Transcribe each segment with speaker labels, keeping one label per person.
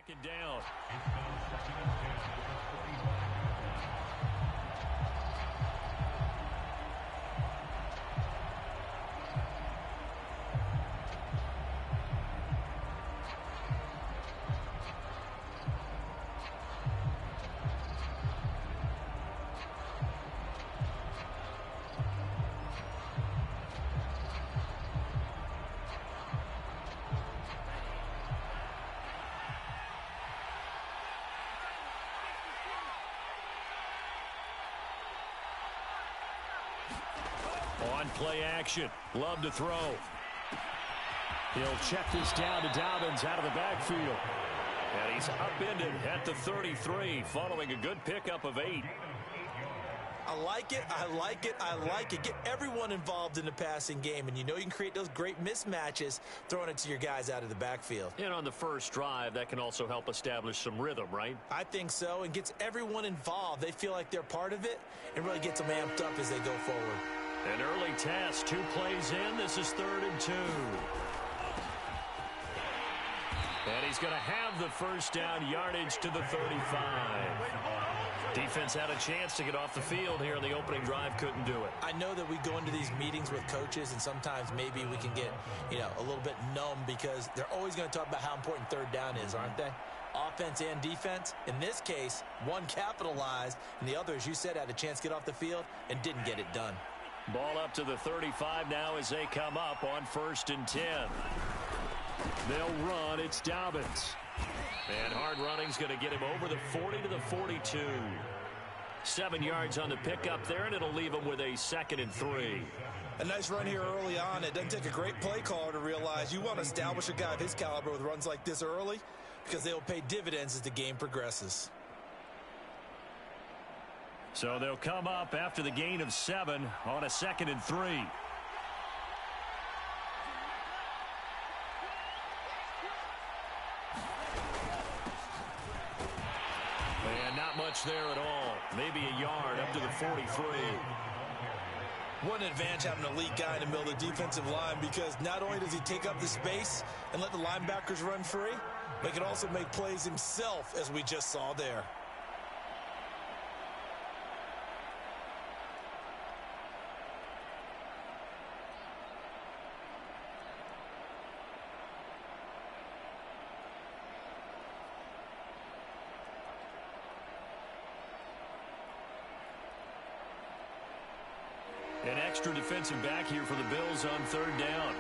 Speaker 1: second down. On play action. Love to throw. He'll check this down to Dobbins out of the backfield. And he's upended at the 33 following a good pickup of 8.
Speaker 2: I like it. I like it. I like it. Get everyone involved in the passing game, and you know you can create those great mismatches throwing it to your guys out of the backfield.
Speaker 1: And on the first drive, that can also help establish some rhythm, right?
Speaker 2: I think so, and gets everyone involved. They feel like they're part of it and really gets them amped up as they go forward.
Speaker 1: An early test, 2 plays in. This is 3rd and 2. And he's going to have the first down, yardage to the 35. Defense had a chance to get off the field here in the opening drive, couldn't do it.
Speaker 2: I know that we go into these meetings with coaches, and sometimes maybe we can get, a little bit numb because they're always going to talk about how important 3rd down is, aren't they? Offense and defense. In this case, one capitalized, and the other, as you said, had a chance to get off the field and didn't get it done.
Speaker 1: Ball up to the 35 now as they come up on 1st and 10. They'll run. It's Dobbins. And hard running's going to get him over the 40 to the 42. 7 yards on the pickup there, and it'll leave him with a 2nd and 3.
Speaker 2: A nice run here early on. It doesn't take a great play caller to realize you want to establish a guy of his caliber with runs like this early because they will pay dividends as the game progresses.
Speaker 1: So they'll come up after the gain of 7 on a 2nd and 3. And not much there at all. Maybe a yard up to the 43.
Speaker 2: What an advantage having an elite guy in the middle of the defensive line, because not only does he take up the space and let the linebackers run free, but he can also make plays himself, as we just saw there.
Speaker 1: An extra defensive back here for the Bills on 3rd down.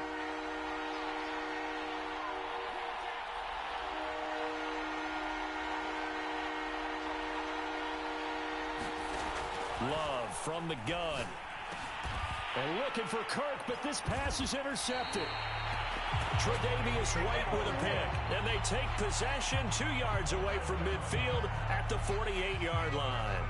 Speaker 1: Love from the gun. And looking for Kirk, but this pass is intercepted. Tre'Davious White with a pick. And they take possession 2 yards away from midfield at the 48-yard line.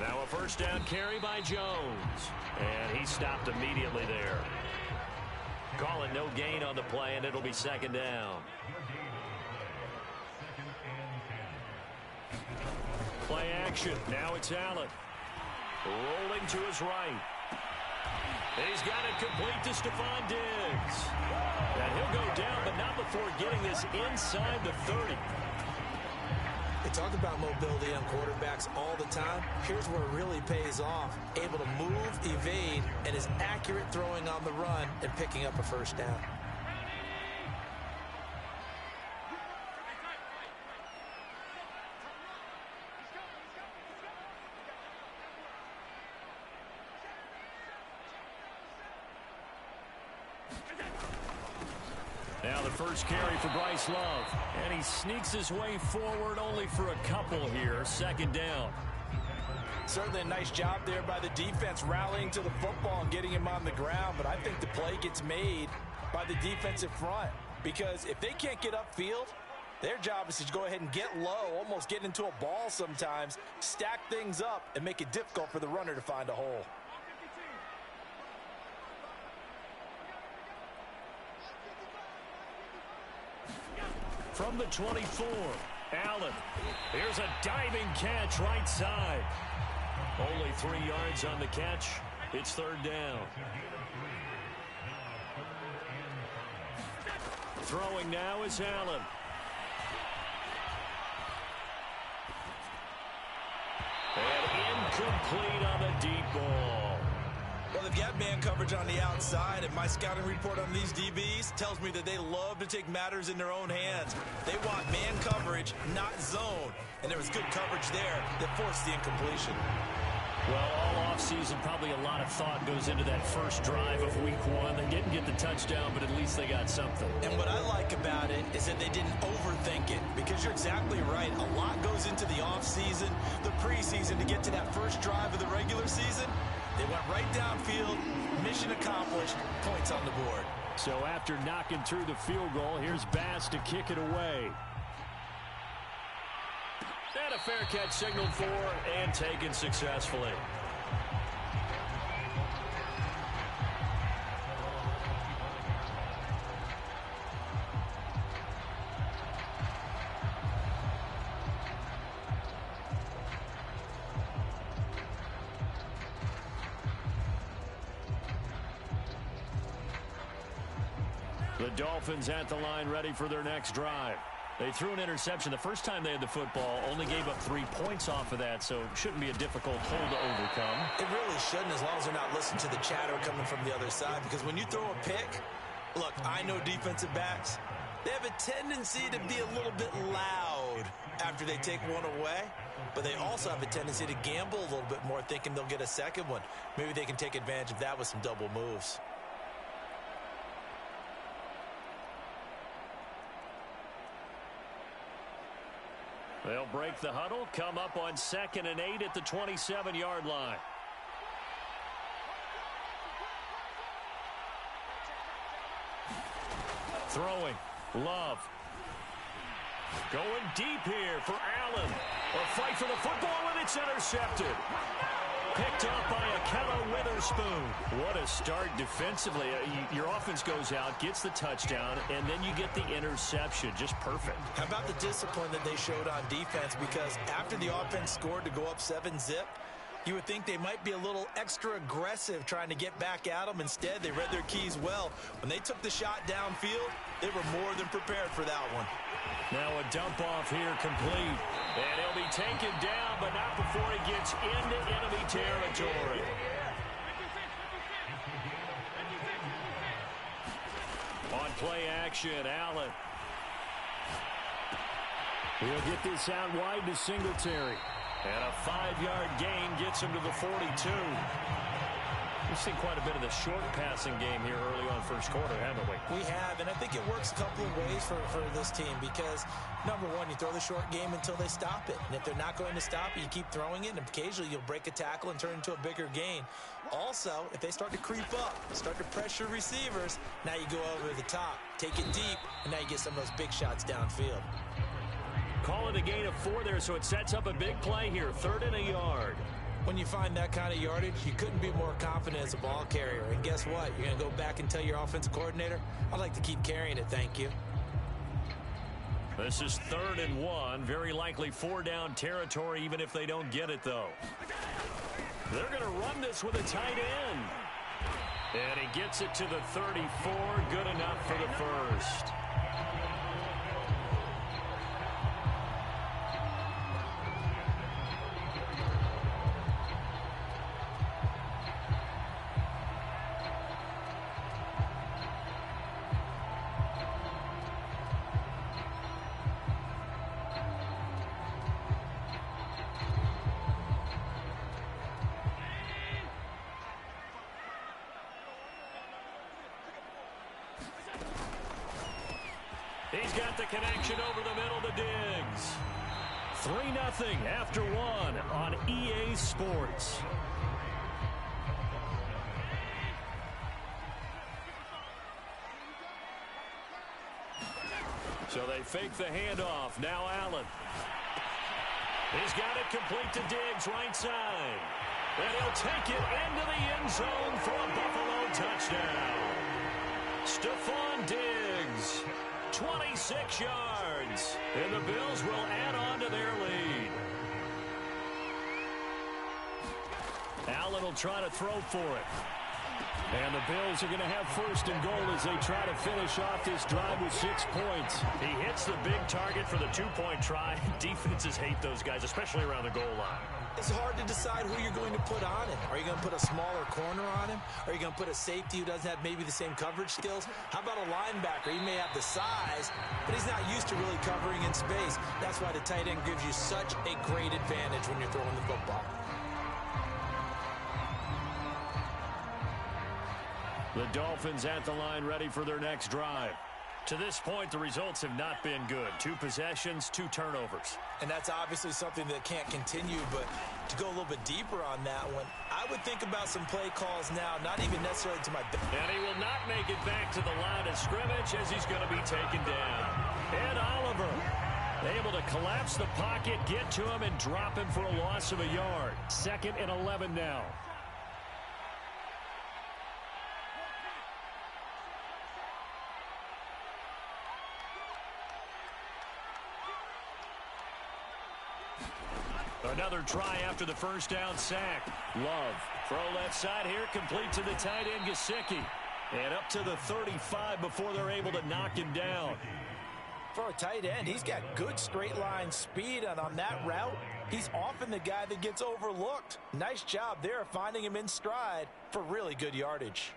Speaker 1: Now a first down carry by Jones. And he stopped immediately there. Calling no gain on the play, and it'll be 2nd down. Play action. Now it's Allen. Rolling to his right. He's got it complete to Stephon Diggs. And he'll go down, but not before getting this inside the 30.
Speaker 2: They talk about mobility on quarterbacks all the time. Here's where it really pays off. Able to move, evade, and is accurate throwing on the run and picking up a first down.
Speaker 1: Now the first carry for Bryce Love. And he sneaks his way forward only for a couple here. 2nd down.
Speaker 2: Certainly a nice job there by the defense rallying to the football and getting him on the ground. But I think the play gets made by the defensive front. because if they can't get upfield, their job is to go ahead and get low, almost get into a ball sometimes, stack things up, and make it difficult for the runner to find a hole.
Speaker 1: From the 24, Allen. Here's a diving catch right side. Only 3 yards on the catch. It's third down. Throwing now is Allen. And incomplete on the deep ball.
Speaker 2: Well, they've got man coverage on the outside, and my scouting report on these DBs tells me that they love to take matters in their own hands. They want man coverage, not zone. And there was good coverage there that forced the incompletion.
Speaker 1: Well, all offseason, probably a lot of thought goes into that first drive of week 1. They didn't get the touchdown, but at least they got something.
Speaker 2: And what I like about it is that they didn't overthink it, because you're exactly right. A lot goes into the offseason, the preseason, to get to that first drive of the regular season. They went right downfield, mission accomplished, points on the board.
Speaker 1: So after knocking through the field goal, here's Bass to kick it away. And a fair catch signaled for and taken successfully. The Dolphins at the line, ready for their next drive. They threw an interception the first time they had the football, only gave up 3 points off of that, so it shouldn't be a difficult hole to overcome.
Speaker 2: It really shouldn't, as long as they're not listening to the chatter coming from the other side, because when you throw a pick, look, I know defensive backs, they have a tendency to be a little bit loud after they take one away, but they also have a tendency to gamble a little bit more, thinking they'll get a second one. Maybe they can take advantage of that with some double moves.
Speaker 1: They'll break the huddle, come up on 2nd and 8 at the 27-yard line. Throwing, Love. Going deep here for Allen. A fight for the football, and it's intercepted. Picked up by Wkaleb11. What a start defensively. Your offense goes out, gets the touchdown, and then you get the interception. Just perfect.
Speaker 2: How about the discipline that they showed on defense? Because after the offense scored to go up 7-zip, you would think they might be a little extra aggressive trying to get back at them. Instead, they read their keys well. When they took the shot downfield, they were more than prepared for that one.
Speaker 1: Now a dump off here complete. And he'll be taken down, but not before he gets into enemy territory. On play action, Allen. He'll get this out wide to Singletary. And a 5-yard gain gets him to the 42. We've seen quite a bit of the short passing game here early on first quarter, haven't we?
Speaker 2: We have, and I think it works a couple of ways for this team because, number one, you throw the short game until they stop it. And if they're not going to stop it, you keep throwing it, and occasionally you'll break a tackle and turn into a bigger gain. Also, if they start to creep up, start to pressure receivers, now you go over the top, take it deep, and now you get some of those big shots downfield.
Speaker 1: Call it a gain of 4 there, so it sets up a big play here, 3rd and a yard.
Speaker 2: When you find that kind of yardage, you couldn't be more confident as a ball carrier. And guess what? You're going to go back and tell your offensive coordinator, I'd like to keep carrying it, thank you.
Speaker 1: This is 3rd and 1. Very likely 4-down territory, even if they don't get it, though. They're going to run this with a tight end. And he gets it to the 34. Good enough for the first. He's got the connection over the middle to Diggs. 3-0 after 1 on EA Sports. They fake the handoff. Now Allen. He's got it complete to Diggs, right side. And he'll take it into the end zone for a Buffalo touchdown. Stephon Diggs, 26 yards. And the Bills will add on to their lead. Allen will try to throw for it. And the Bills are going to have first and goal as they try to finish off this drive with 6 points.
Speaker 3: He hits the big target for the two-point try. Defenses hate those guys, especially around the goal line.
Speaker 2: It's hard to decide who you're going to put on him. Are you going to put a smaller corner on him? Are you going to put a safety who doesn't have maybe the same coverage skills? How about a linebacker? He may have the size, but he's not used to really covering in space. That's why the tight end gives you such a great advantage when you're throwing the football.
Speaker 1: The Dolphins at the line ready for their next drive.
Speaker 3: To this point, the results have not been good. 2 possessions, 2 turnovers.
Speaker 2: And that's obviously something that can't continue, but to go a little bit deeper on that one, I would think about some play calls now, not even necessarily to my...
Speaker 1: And he will not make it back to the line of scrimmage as he's going to be taken down. And Oliver able to collapse the pocket, get to him, and drop him for a loss of a yard. 2nd and 11 now. Another try after the first down sack. Love. Throw left side here, complete to the tight end, Gesicki. And up to the 35 before they're able to knock him down.
Speaker 2: For a tight end, he's got good straight line speed, and on that route, he's often the guy that gets overlooked. Nice job there finding him in stride for really good yardage.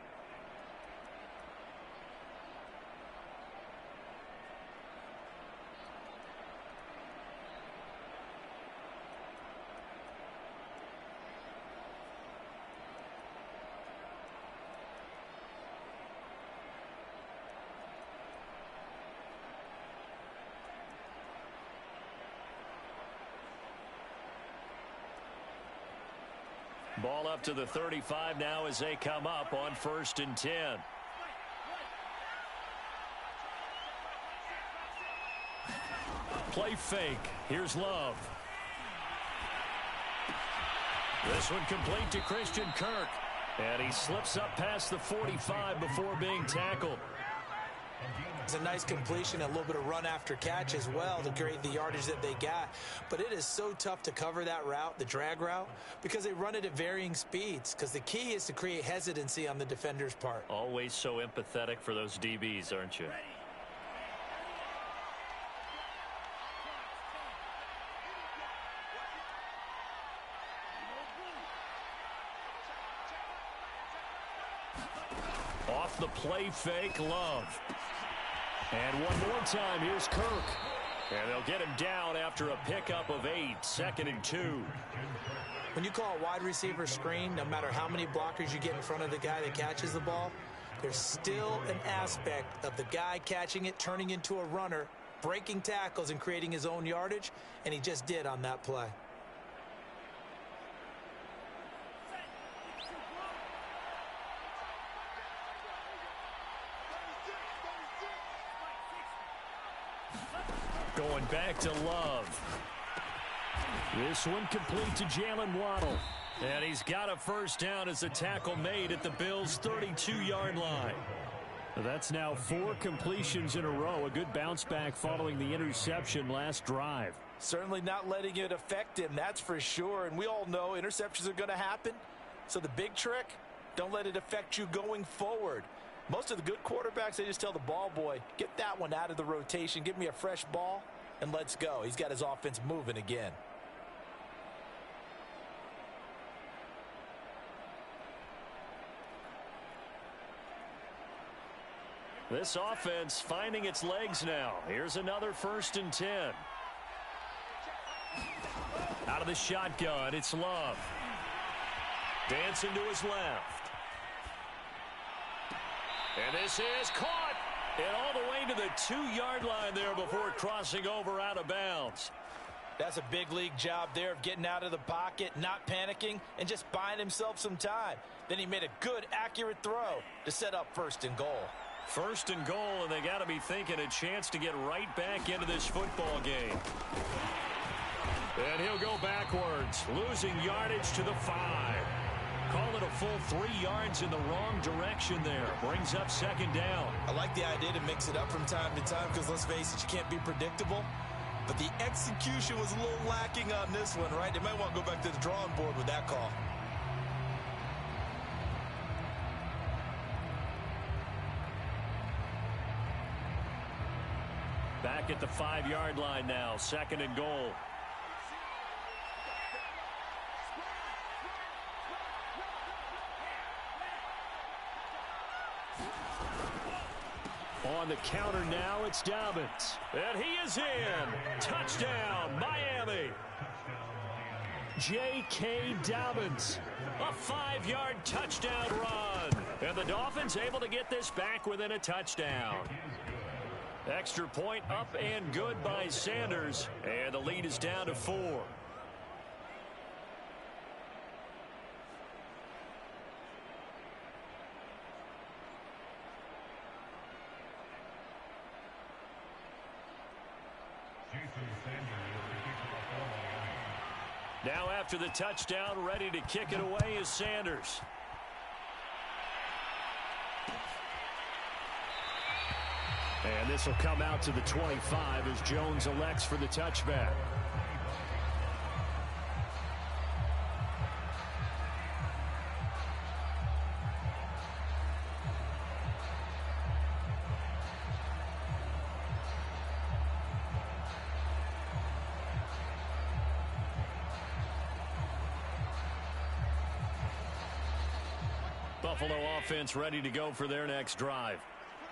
Speaker 1: Ball up to the 35 now as they come up on 1st and 10. Play fake. Here's Love. This one complete to Christian Kirk. And he slips up past the 45 before being tackled.
Speaker 2: It's a nice completion, a little bit of run after catch as well to create the yardage that they got. But it is so tough to cover that route, the drag route, because they run it at varying speeds. Because the key is to create hesitancy on the defender's part.
Speaker 3: Always so empathetic for those DBs, aren't you?
Speaker 1: Off the play fake, Love. And one more time, here's Kirk. And they'll get him down after a pickup of 8, 2nd and 2.
Speaker 2: When you call a wide receiver screen, no matter how many blockers you get in front of the guy that catches the ball, there's still an aspect of the guy catching it, turning into a runner, breaking tackles and creating his own yardage, and he just did on that play.
Speaker 1: Going back to Love. This one complete to Jalen Waddle. And he's got a first down as a tackle made at the Bills' 32-yard line. That's now 4 completions in a row. A good bounce back following the interception last drive.
Speaker 2: Certainly not letting it affect him, that's for sure. And we all know interceptions are going to happen. So the big trick, don't let it affect you going forward. Most of the good quarterbacks, they just tell the ball boy, get that one out of the rotation, give me a fresh ball, and let's go. He's got his offense moving again.
Speaker 1: This offense finding its legs now. Here's another 1st and 10. Out of the shotgun, it's Love. Dancing to his left. And this is caught. And all the way to the 2-yard line there before crossing over out of bounds.
Speaker 2: That's a big league job there of getting out of the pocket, not panicking, and just buying himself some time. Then he made a good, accurate throw to set up 1st and goal.
Speaker 1: First and goal, and they got to be thinking a chance to get right back into this football game. And he'll go backwards, losing yardage to the 5. Call it a full 3 yards in the wrong direction there. Brings up second down.
Speaker 2: I like the idea to mix it up from time to time because, let's face it, you can't be predictable. But the execution was a little lacking on this one, right? They might want to go back to the drawing board with that call.
Speaker 1: Back at the 5-yard line now, second and goal. On the counter now, it's Dobbins. And he is in. Touchdown, Miami. J.K. Dobbins. A 5-yard touchdown run. And the Dolphins able to get this back within a touchdown. Extra point up and good by Sanders. And the lead is down to 4. Now after the touchdown, ready to kick it away is Sanders. And this will come out to the 25 as Jones elects for the touchback. Buffalo offense ready to go for their next drive.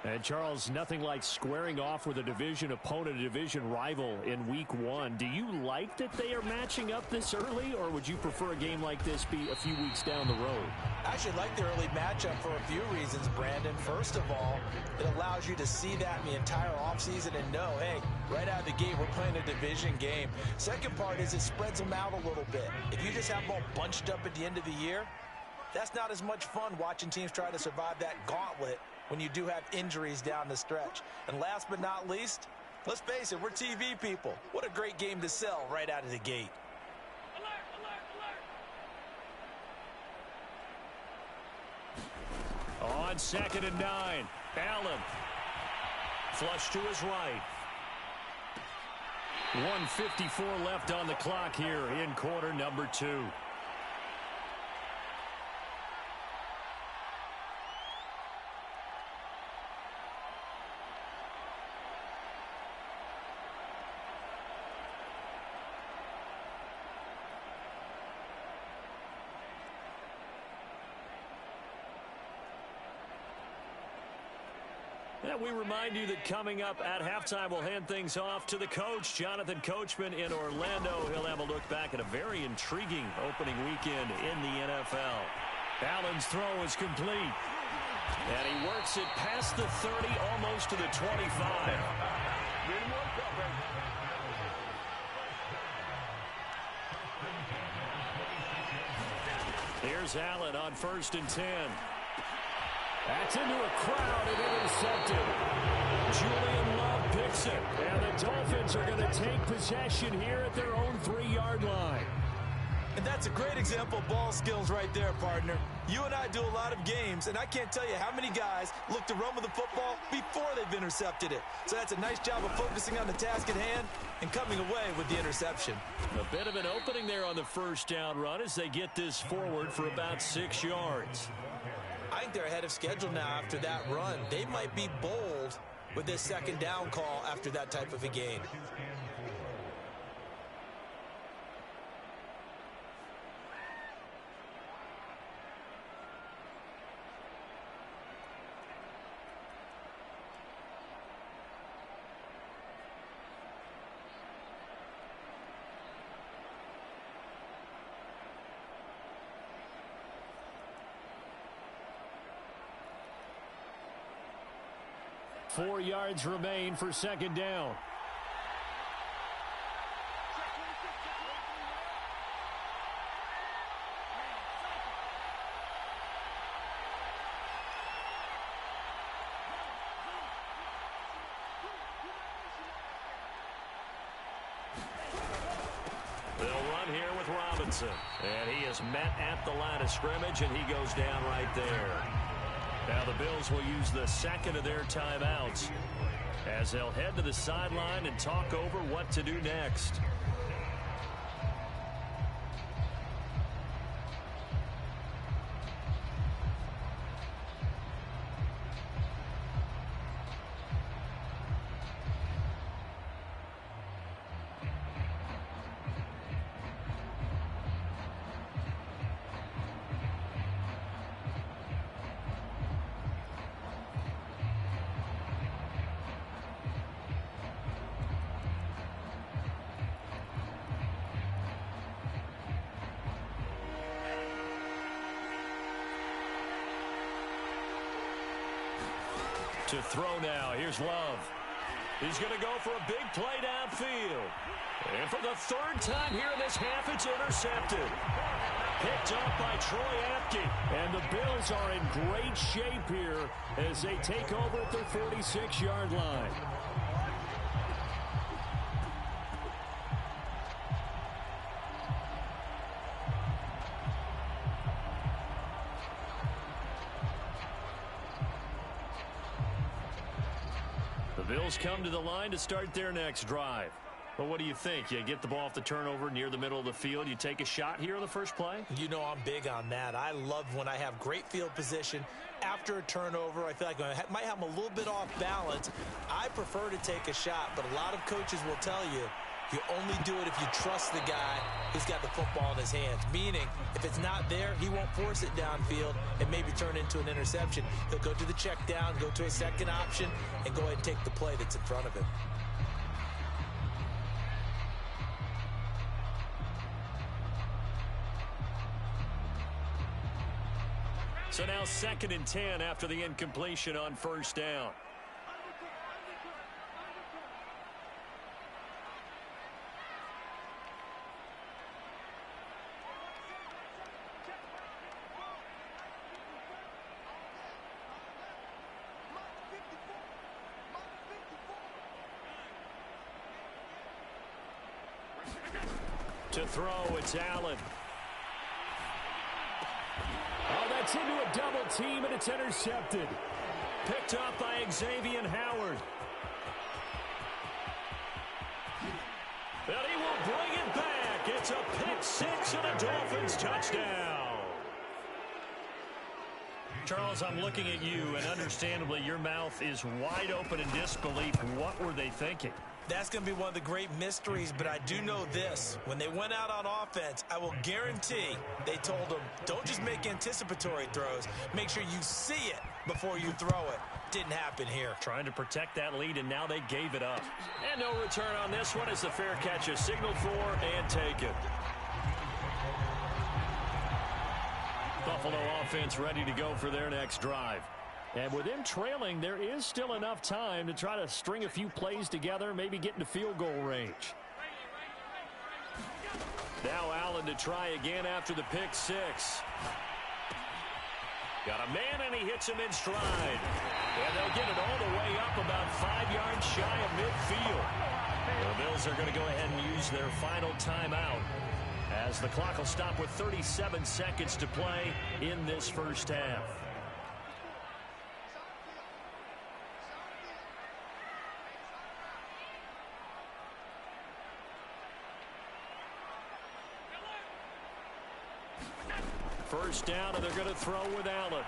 Speaker 1: And, Charles, nothing like squaring off with a division opponent, a division rival in Week 1. Do you like that they are matching up this early, or would you prefer a game like this be a few weeks down the road?
Speaker 2: I actually like the early matchup for a few reasons, Brandon. First of all, it allows you to see that in the entire offseason and know, hey, right out of the gate, we're playing a division game. Second part is it spreads them out a little bit. If you just have them all bunched up at the end of the year, that's not as much fun watching teams try to survive that gauntlet when you do have injuries down the stretch. And last but not least, let's face it, we're TV people. What a great game to sell right out of the gate.
Speaker 1: On 2nd and 9, Allen. Flush to his right. 1:54 left on the clock here in quarter number 2. We remind you that coming up at halftime, we'll hand things off to the coach, Jonathan Coachman in Orlando. He'll have a look back at a very intriguing opening weekend in the NFL. Allen's throw is complete. And he works it past the 30, almost to the 25. Here's Allen on 1st and 10. That's into a crowd and intercepted. Julian Love picks it. And the Dolphins are going to take possession here at their own 3-yard line.
Speaker 2: And that's a great example of ball skills right there, partner. You and I do a lot of games, and I can't tell you how many guys look to run with the football before they've intercepted it. So that's a nice job of focusing on the task at hand and coming away with the interception.
Speaker 1: A bit of an opening there on the first down run as they get this forward for about 6 yards.
Speaker 2: I think they're ahead of schedule now after that run. They might be bold with this second down call after that type of a game.
Speaker 1: Four yards remain for second down. They'll run here with Robinson. And he is met at the line of scrimmage, and he goes down right there. Now the Bills will use the second of their timeouts as they'll head to the sideline and talk over what to do next. To throw now. Here's Love. He's going to go for a big play downfield. And for the third time here in this half, it's intercepted. Picked up by Troy Apke.
Speaker 4: And the Bills are in great shape here as they take over at their 46-yard line.
Speaker 1: The Bills come to the line to start their next drive. Well, what do you think? You get the ball off the turnover near the middle of the field. You take a shot here on the first play?
Speaker 2: You know I'm big on that. I love when I have great field position. After a turnover, I feel like I might have them a little bit off balance. I prefer to take a shot, but a lot of coaches will tell you, you only do it if you trust the guy who's got the football in his hands. Meaning, if it's not there, he won't force it downfield and maybe turn into an interception. He'll go to the check down, go to a second option, and go ahead and take the play that's in front of him.
Speaker 1: So now 2nd and 10 after the incompletion on first down. To throw, it's Allen.
Speaker 4: Oh, that's into a double team, and it's intercepted.
Speaker 1: Picked up by Xavier Howard. And he will bring it back. It's a pick six and a Dolphins touchdown. Charles, I'm looking at you, and understandably, your mouth is wide open in disbelief. What were they thinking?
Speaker 2: That's going to be one of the great mysteries, but I do know this. When they went out on offense, I will guarantee they told them, don't just make anticipatory throws. Make sure you see it before you throw it. Didn't happen here.
Speaker 1: Trying to protect that lead, and now they gave it up. And no return on this one as the fair catch is signaled for and taken. Buffalo offense ready to go for their next drive.
Speaker 4: And with them trailing, there is still enough time to try to string a few plays together, maybe get into field goal range.
Speaker 1: Now Allen to try again after the pick six. Got a man, and he hits him in stride. And they'll get it all the way up about 5 yards shy of midfield. The Bills are going to go ahead and use their final timeout as the clock will stop with 37 seconds to play in this first half. First down, and they're going to throw with Allen.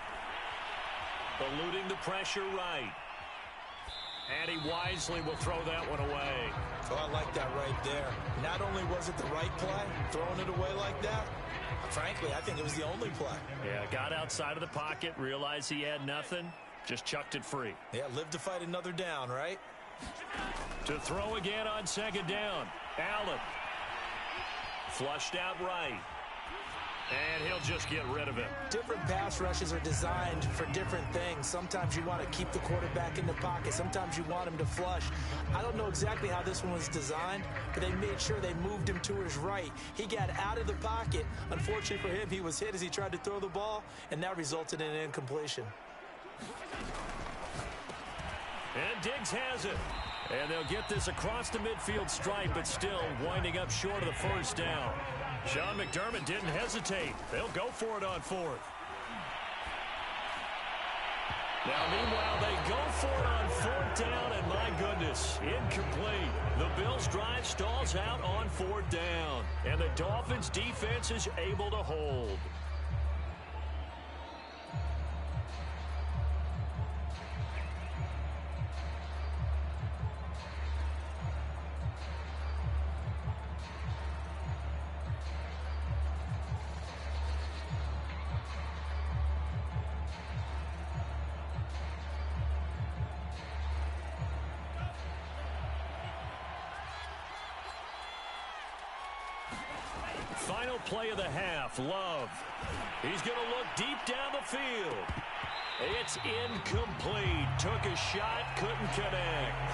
Speaker 1: Eluding the pressure right. And he wisely will throw that one away.
Speaker 2: Oh, I like that right there. Not only was it the right play, throwing it away like that, frankly, I think it was the only play.
Speaker 1: Yeah, got outside of the pocket, realized he had nothing, just chucked it free.
Speaker 2: Yeah, live to fight another down, right?
Speaker 1: To throw again on second down. Allen. Flushed out right. And he'll just get rid of it.
Speaker 2: Different pass rushes are designed for different things. Sometimes you want to keep the quarterback in the pocket. Sometimes you want him to flush. I don't know exactly how this one was designed, but they made sure they moved him to his right. He got out of the pocket. Unfortunately for him, he was hit as he tried to throw the ball, and that resulted in an incompletion.
Speaker 1: And Diggs has it.
Speaker 4: And they'll get this across the midfield stripe, but still winding up short of the first down. Sean McDermott didn't hesitate. They'll go for it on fourth. Now, meanwhile, they go for it on fourth down, and my goodness, incomplete. The Bills' drive stalls out on fourth down, and the Dolphins' defense is able to hold. Final play of the half, Love. He's going to look deep down the field. It's incomplete. Took a shot, couldn't connect.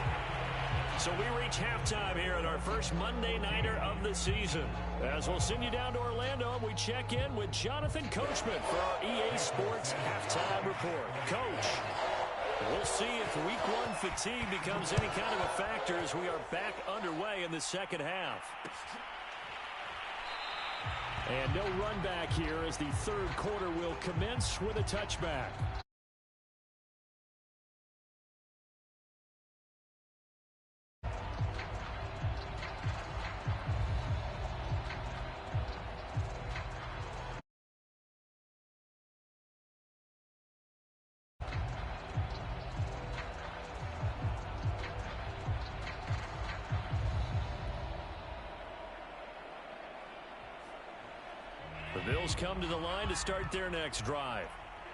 Speaker 4: So we reach halftime here at our first Monday Nighter of the season. As we'll send you down to Orlando, we check in with Jonathan Coachman for our EA Sports Halftime Report. Coach, we'll see if Week 1 fatigue becomes any kind of a factor as we are back underway in the second half. And no run back here as the third quarter will commence with a touchback. The Bills come to the line to start their next drive.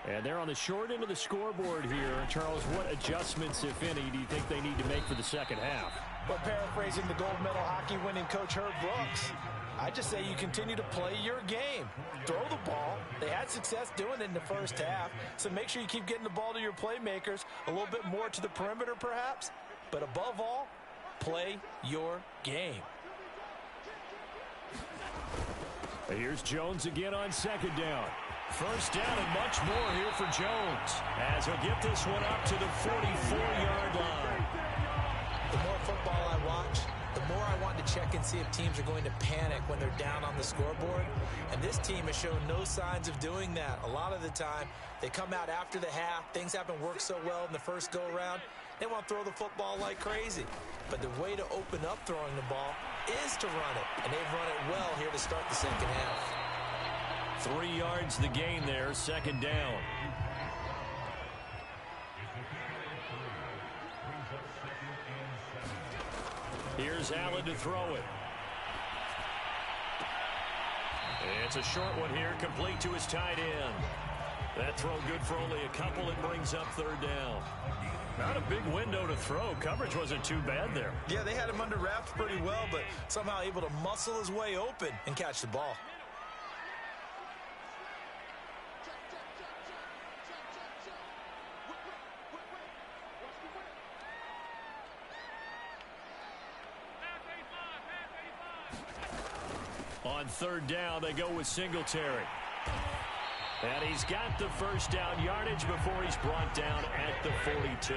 Speaker 4: And they're on the short end of the scoreboard here. Charles, what adjustments, if any, do you think they need to make for the second half?
Speaker 2: Well, paraphrasing the gold medal hockey winning coach Herb Brooks, I just say you continue to play your game. Throw the ball. They had success doing it in the first half, so make sure you keep getting the ball to your playmakers, a little bit more to the perimeter perhaps, but above all, play your game.
Speaker 4: Here's Jones again on second down. First down and much more here for Jones as he'll get this one up to the 44-yard line.
Speaker 2: The more football I watch, the more I want to check and see if teams are going to panic when they're down on the scoreboard. And this team has shown no signs of doing that. A lot of the time, they come out after the half. Things haven't worked so well in the first go-around. They want to throw the football like crazy. But the way to open up throwing the ball is to run it. And they've run it well here to start the second half.
Speaker 4: 3 yards the gain there, second down. Here's Allen to throw it. It's a short one here, complete to his tight end. That throw good for only a couple. It brings up third down. Not a big window to throw. Coverage wasn't too bad there.
Speaker 2: Yeah, they had him under wraps pretty well, but somehow able to muscle his way open and catch the ball.
Speaker 4: On third down, they go with Singletary. And he's got the first down yardage before he's brought down at the 42.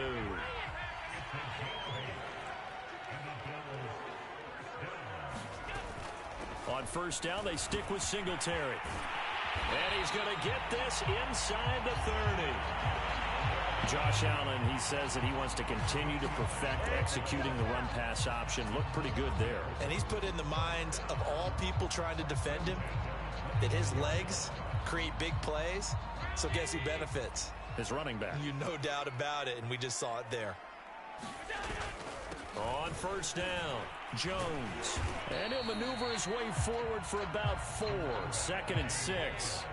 Speaker 4: On first down, they stick with Singletary. And he's going to get this inside the 30. Josh Allen, he says that he wants to continue to perfect executing the run-pass option. Looked pretty good there.
Speaker 2: And he's put in the minds of all people trying to defend him that his legs create big plays. So guess who benefits?
Speaker 4: His running back.
Speaker 2: You no doubt about it, and we just saw it there.
Speaker 4: On first down, Jones. And he'll maneuver his way forward for about 4. 2nd and 6.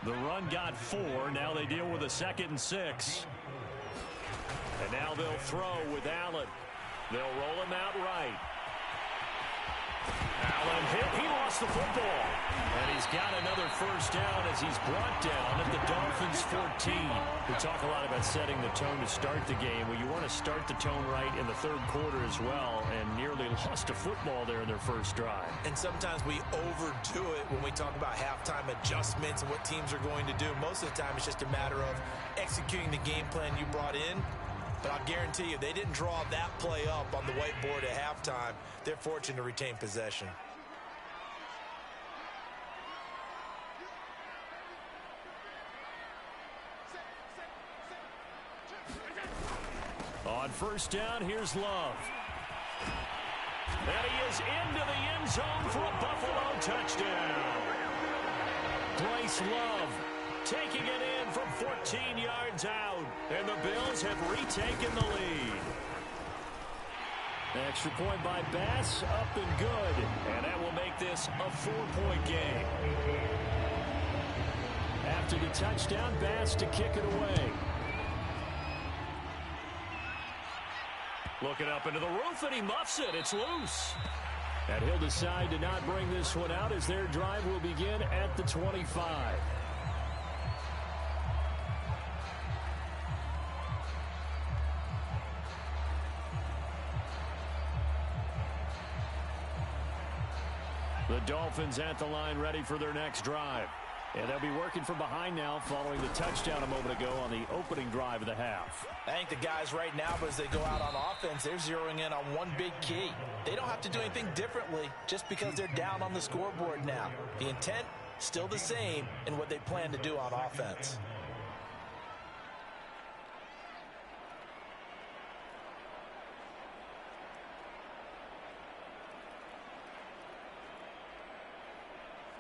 Speaker 4: The run got 4. Now they deal with a 2nd and 6. And now they'll throw with Allen. They'll roll him out right. Allen hit. He lost the football. And he's got another first down as he's brought down at the Dolphins' 14. We talk a lot about setting the tone to start the game. Well, you want to start the tone right in the third quarter as well, and nearly lost a football there in their first drive.
Speaker 2: And sometimes we overdo it when we talk about halftime adjustments and what teams are going to do. Most of the time, it's just a matter of executing the game plan you brought in. But I'll guarantee you, they didn't draw that play up on the whiteboard at halftime. They're fortunate to retain possession.
Speaker 1: On first down, here's Love. And he is into the end zone for a Buffalo touchdown. Bryce Love taking it in from 14 yards out. And the Bills have retaken the lead. Extra point by Bass, up and good. And that will make this a 4-point game. After the touchdown, Bass to kick it away. Looking up into the roof, and he muffs it. It's loose. And he'll decide to not bring this one out as their drive will begin at the 25. The Dolphins at the line ready for their next drive. And they'll be working from behind now following the touchdown a moment ago on the opening drive of the half.
Speaker 2: I think the guys right now, as they go out on offense, they're zeroing in on one big key. They don't have to do anything differently just because they're down on the scoreboard now. The intent, still the same in what they plan to do on offense.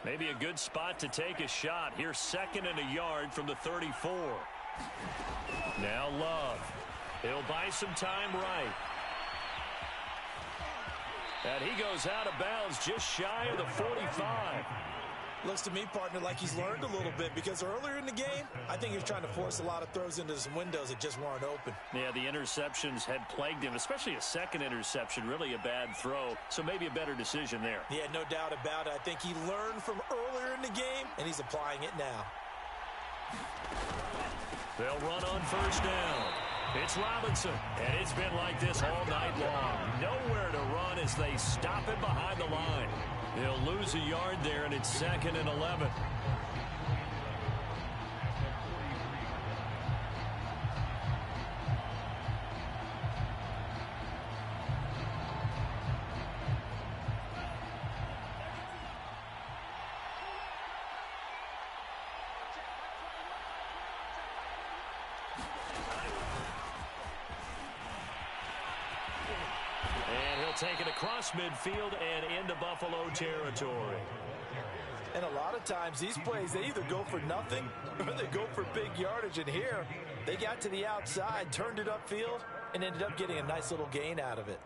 Speaker 1: Maybe a good spot to take a shot. Here's 2nd and a yard from the 34. Now Love. He'll buy some time right. And he goes out of bounds just shy of the 45.
Speaker 2: Looks to me, partner, like he's learned a little bit because earlier in the game, I think he was trying to force a lot of throws into some windows that just weren't open.
Speaker 1: Yeah, the interceptions had plagued him, especially a second interception, really a bad throw. So maybe a better decision there.
Speaker 2: Yeah, no doubt about it. I think he learned from earlier in the game, and he's applying it now.
Speaker 1: They'll run on first down. It's Robinson, and it's been like this all night long. Nowhere to run as they stop him behind the line. He'll lose a yard there, and it's 2nd and 11. Take it across midfield and into Buffalo territory.
Speaker 2: And a lot of times these plays, they either go for nothing or they go for big yardage. And here, they got to the outside, turned it upfield, and ended up getting a nice little gain out of it.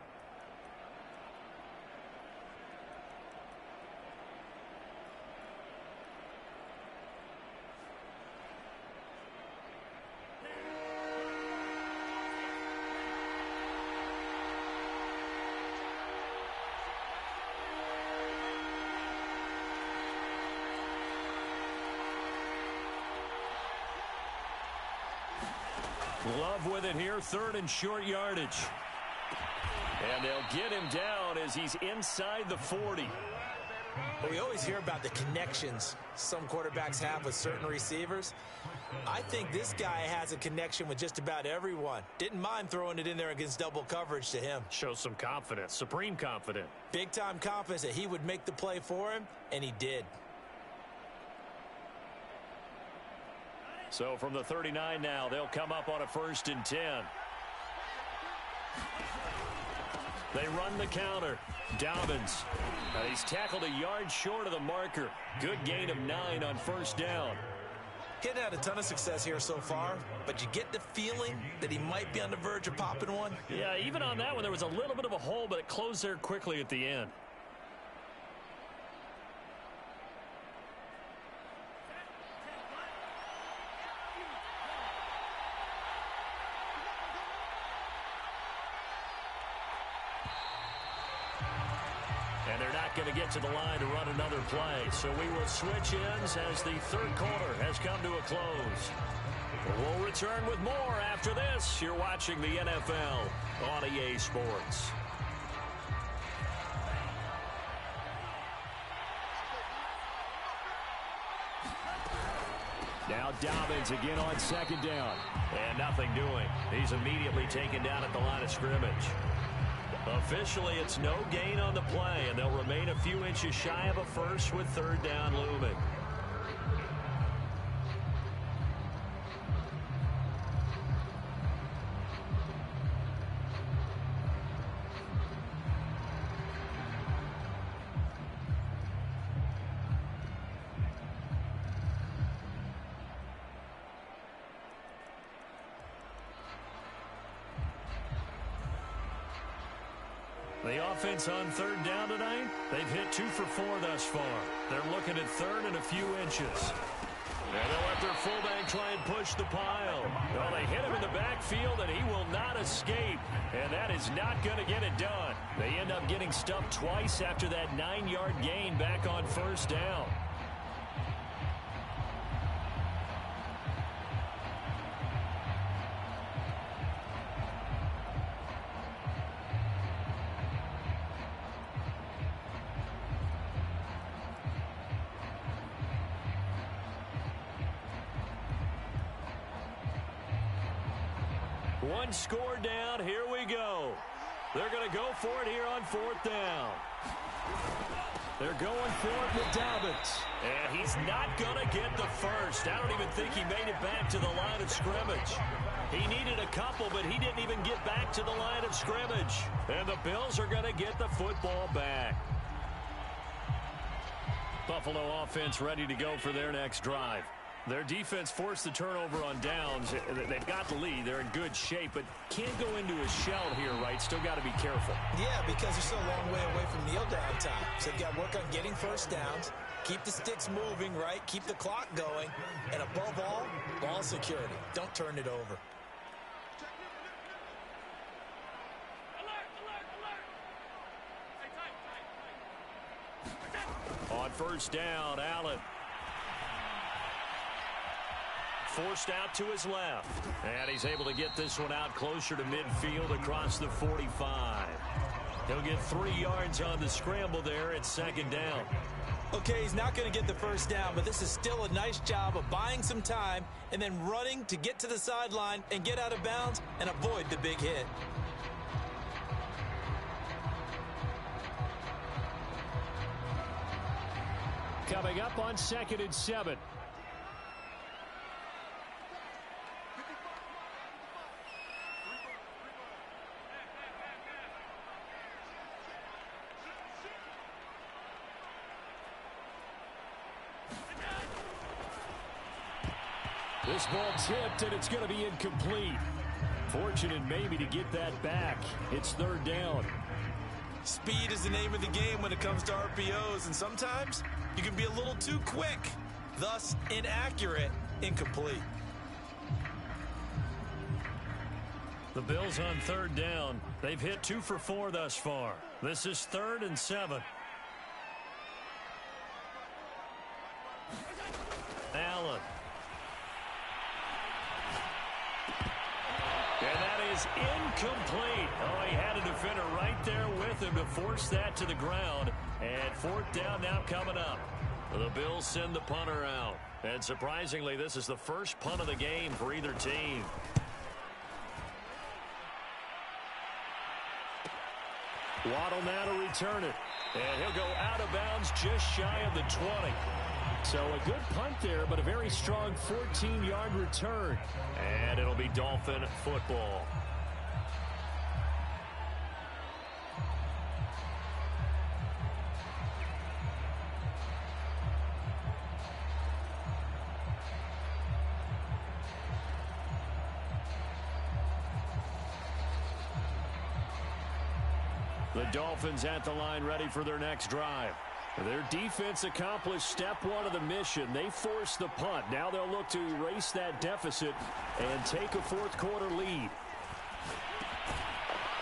Speaker 1: Love with it here, 3rd and short yardage. And they'll get him down as he's inside the 40.
Speaker 2: But we always hear about the connections some quarterbacks have with certain receivers. I think this guy has a connection with just about everyone. Didn't mind throwing it in there against double coverage to him.
Speaker 1: Shows some confidence, supreme confidence.
Speaker 2: Big-time confidence that he would make the play for him, and he did.
Speaker 1: So from the 39 now, they'll come up on a 1st and 10. They run the counter. Dobbins. He's tackled a yard short of the marker. Good gain of 9 on first down.
Speaker 2: He hadn't had a ton of success here so far, but you get the feeling that he might be on the verge of popping one.
Speaker 1: Yeah, even on that one, there was a little bit of a hole, but it closed there quickly at the end. And they're not going to get to the line to run another play. So we will switch ends as the 3rd quarter has come to a close. We'll return with more after this. You're watching the NFL on EA Sports. Now Dobbins again on second down.
Speaker 3: And nothing doing. He's immediately taken down at the line of scrimmage. Officially, it's no gain on the play, and they'll remain a few inches shy of a first with third down looming. The offense on third down tonight, they've hit 2 for 4 thus far. They're looking at third and a few inches. And they'll let their fullback try and push the pile. Well, they hit him in the backfield, and he will not escape. And that is not going to get it done. They end up getting stuffed twice after that 9-yard gain back on first down. One score down. Here we go. They're going to go for it here on fourth down. They're going for it with Dobbins. And he's not going to get the first. I don't even think he made it back to the line of scrimmage. He needed a couple, but he didn't even get back to the line of scrimmage. And the Bills are going to get the football back. Buffalo offense ready to go for their next drive. Their defense forced the turnover on downs. They've got the lead. They're in good shape, but can't go into a shell here, right? Still got to be careful.
Speaker 2: Yeah, because they're still a long way away from kneel down time. So they've got to work on getting first downs, keep the sticks moving, right? Keep the clock going. And above all, ball security. Don't turn it over.
Speaker 3: On first down, Allen. Forced out to his left. And he's able to get this one out closer to midfield across the 45. He'll get 3 yards on the scramble there at second down.
Speaker 2: Okay, he's not going to get the first down, but this is still a nice job of buying some time and then running to get to the sideline and get out of bounds and avoid the big hit.
Speaker 1: Coming up on 2nd and 7. This ball tipped, and it's going to be incomplete. Fortunate maybe to get that back. It's third down.
Speaker 2: Speed is the name of the game when it comes to RPOs, and sometimes you can be a little too quick, thus inaccurate, incomplete.
Speaker 3: The Bills on third down. They've hit 2 for 4 thus far. This is 3rd and 7. Allen. And that is incomplete. Oh, he had a defender right there with him to force that to the ground. And fourth down now coming up. The Bills send the punter out. And surprisingly, this is the first punt of the game for either team.
Speaker 1: Waddle now to return it. And he'll go out of bounds just shy of the 20. So a good punt there, but a very strong 14-yard return.
Speaker 3: And it'll be Dolphin football.
Speaker 1: The Dolphins at the line ready for their next drive. Their defense accomplished step 1 of the mission. They forced the punt. Now they'll look to erase that deficit and take a fourth-quarter lead.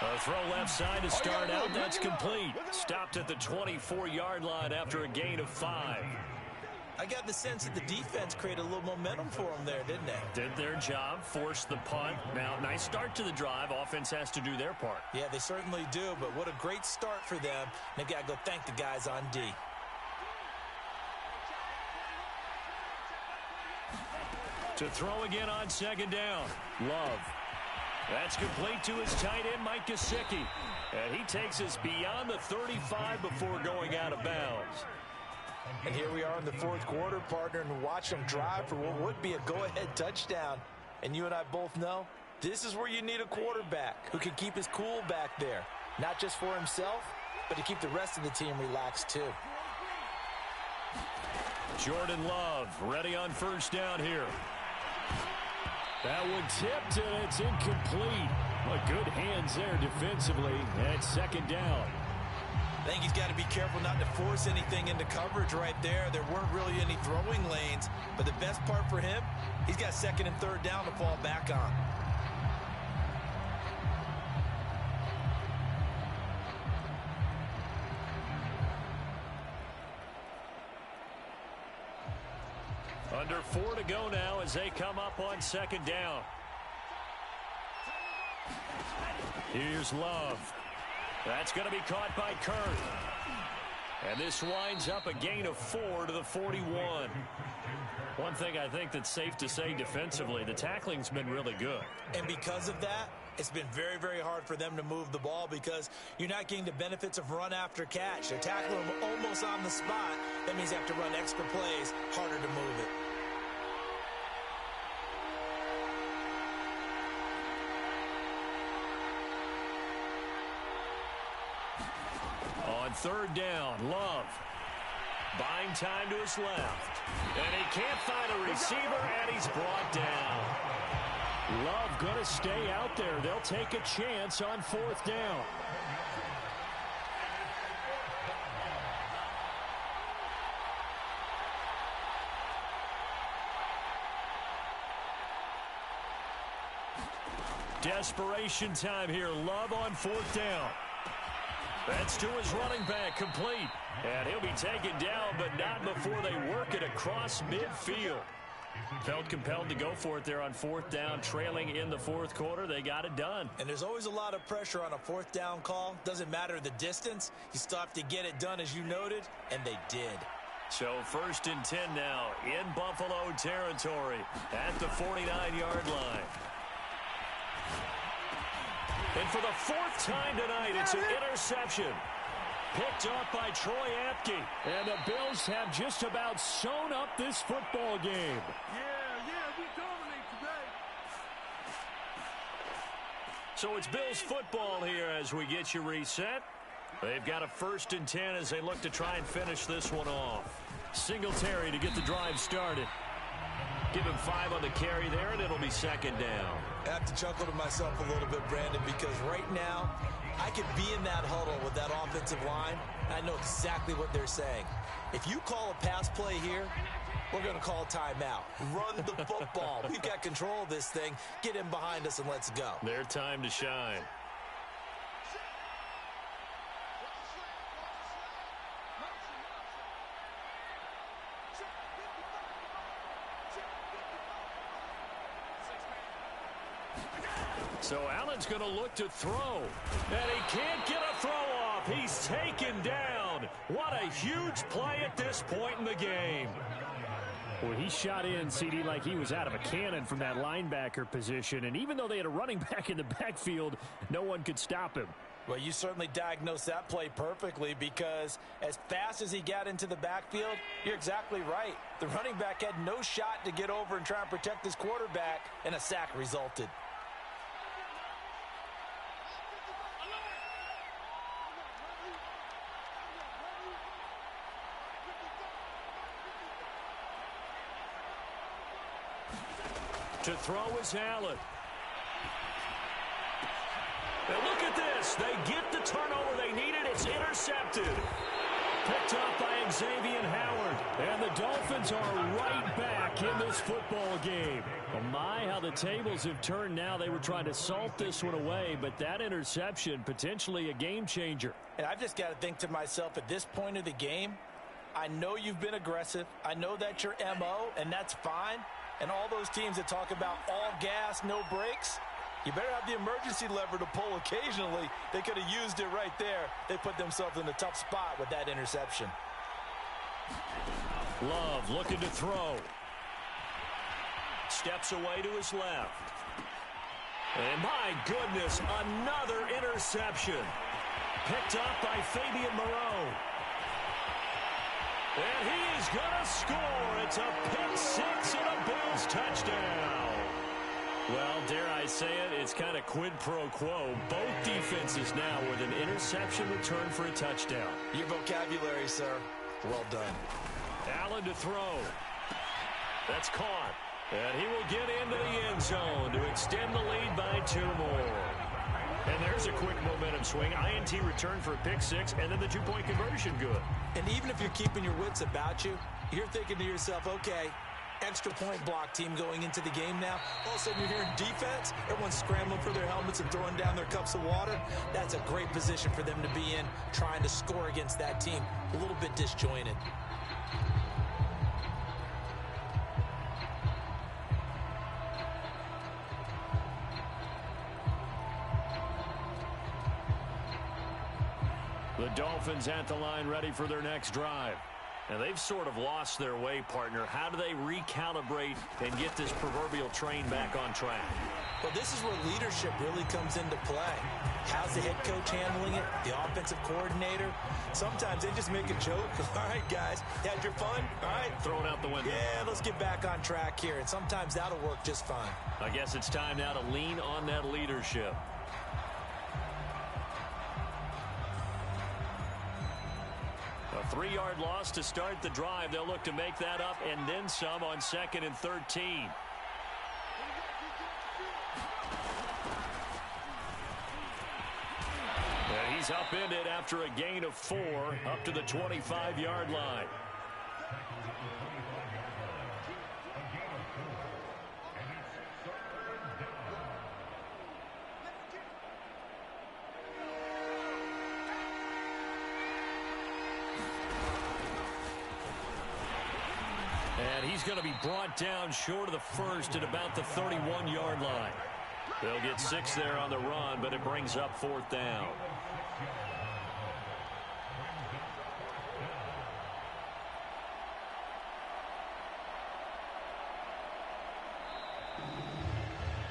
Speaker 3: A throw left side to start out. That's complete. Stopped at the 24-yard line after a gain of 5.
Speaker 2: I got the sense that the defense created a little momentum for them there, didn't they?
Speaker 3: Did their job, forced the punt. Now, nice start to the drive. Offense has to do their part.
Speaker 2: Yeah, they certainly do, but what a great start for them. They've got to go thank the guys on D.
Speaker 3: To throw again on second down. Love. That's complete to his tight end, Mike Gesicki. And he takes us beyond the 35 before going out of bounds.
Speaker 2: And here we are in the fourth quarter, partner, and watch them drive for what would be a go-ahead touchdown. And you and I both know this is where you need a quarterback who can keep his cool back there. Not just for himself, but to keep the rest of the team relaxed too.
Speaker 3: Jordan Love ready on first down here. That one tipped, and it's incomplete. Well, good hands there defensively at second down.
Speaker 2: I think he's got to be careful not to force anything into coverage right there. There weren't really any throwing lanes, but the best part for him, he's got second and third down to fall back on.
Speaker 3: Under 4 to go now as they come up on second down. Here's Love. That's going to be caught by Kurt. And this winds up a gain of 4 to the 41. One thing I think that's safe to say defensively, the tackling's been really good.
Speaker 2: And because of that, it's been very, very hard for them to move the ball because you're not getting the benefits of run after catch. They're tackling them almost on the spot. That means they have to run extra plays, harder to move it.
Speaker 3: On third down, Love. Buying time to his left. And he can't find a receiver, and he's brought down. Love going to stay out there. They'll take a chance on fourth down. Desperation time here. Love on fourth down. That's to his running back, complete. And he'll be taken down, but not before they work it across midfield. Felt compelled to go for it there on fourth down, trailing in the fourth quarter. They got it done.
Speaker 2: And there's always a lot of pressure on a fourth down call. Doesn't matter the distance. You still have to get it done, as you noted, and they did.
Speaker 3: So 1st and 10 now in Buffalo territory at the 49-yard line. And for the 4th time tonight, it's an interception. Picked up by Troy Apke. And the Bills have just about sewn up this football game.
Speaker 5: Yeah, we dominate today.
Speaker 3: So it's Bills football here as we get you reset. They've got a 1st and 10 as they look to try and finish this one off. Singletary to get the drive started. Give him 5 on the carry there, and it'll be second down.
Speaker 2: I have to chuckle to myself a little bit, Brandon, because right now I could be in that huddle with that offensive line. I know exactly what they're saying. If you call a pass play here, we're going to call timeout. Run the football. We've got control of this thing. Get in behind us and let's go.
Speaker 3: Their time to shine. So Allen's going to look to throw. And he can't get a throw off. He's taken down. What a huge play at this point in the game.
Speaker 4: Well, he shot in, CD, like he was out of a cannon from that linebacker position. And even though they had a running back in the backfield, no one could stop him.
Speaker 2: Well, you certainly diagnosed that play perfectly because as fast as he got into the backfield, you're exactly right. The running back had no shot to get over and try and protect his quarterback, and a sack resulted.
Speaker 3: To throw is Allen. And look at this. They get the turnover they needed. It's intercepted. Picked up by Xavier Howard. And the Dolphins are right back in this football game.
Speaker 4: Oh my, how the tables have turned now. They were trying to salt this one away, but that interception, potentially a game changer.
Speaker 2: And I've just got to think to myself, at this point of the game, I know you've been aggressive. I know that's your MO, and that's fine. And all those teams that talk about all gas, no brakes, you better have the emergency lever to pull occasionally. They could have used it right there. They put themselves in a tough spot with that interception.
Speaker 3: Love looking to throw.
Speaker 1: steps away to his left. And my goodness, another interception. Picked up by Fabian Moreau. And he is going to score. It's a pick six and a Bills touchdown. Well, dare I say it, it's kind of quid pro quo. Both defenses now with an interception return for a touchdown.
Speaker 2: Your vocabulary, sir. Well done.
Speaker 1: Allen to throw. That's caught. And he will get into the end zone to extend the lead by 2 more. And there's a quick momentum swing. INT return for a pick six, and then the 2-point conversion good.
Speaker 2: And even if you're keeping your wits about you, you're thinking to yourself, okay, extra point block team going into the game now. All of a sudden you're hearing defense. Everyone's scrambling for their helmets and throwing down their cups of water. That's a great position for them to be in, trying to score against that team. A little bit disjointed.
Speaker 1: The Dolphins at the line ready for their next drive. And they've sort of lost their way, partner. How do they recalibrate and get this proverbial train back on track?
Speaker 2: Well, this is where leadership really comes into play. How's the head coach handling it? The offensive coordinator? Sometimes they just make a joke. All right, guys, had your fun? All right.
Speaker 1: Throw it out the window.
Speaker 2: Yeah, let's get back on track here. And sometimes that'll work just fine.
Speaker 1: I guess it's time now to lean on that leadership. A 3-yard loss to start the drive. They'll look to make that up and then some on 2nd and 13. And he's upended after a gain of 4 up to the 25-yard line. And he's going to be brought down short of the first at about the 31-yard line. They'll get 6 there on the run, but it brings up 4th down.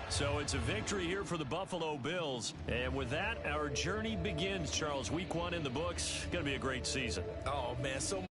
Speaker 1: So it's a victory here for the Buffalo Bills. And with that, our journey begins, Charles. Week 1 in the books. Going to be a great season.
Speaker 2: Oh, man, so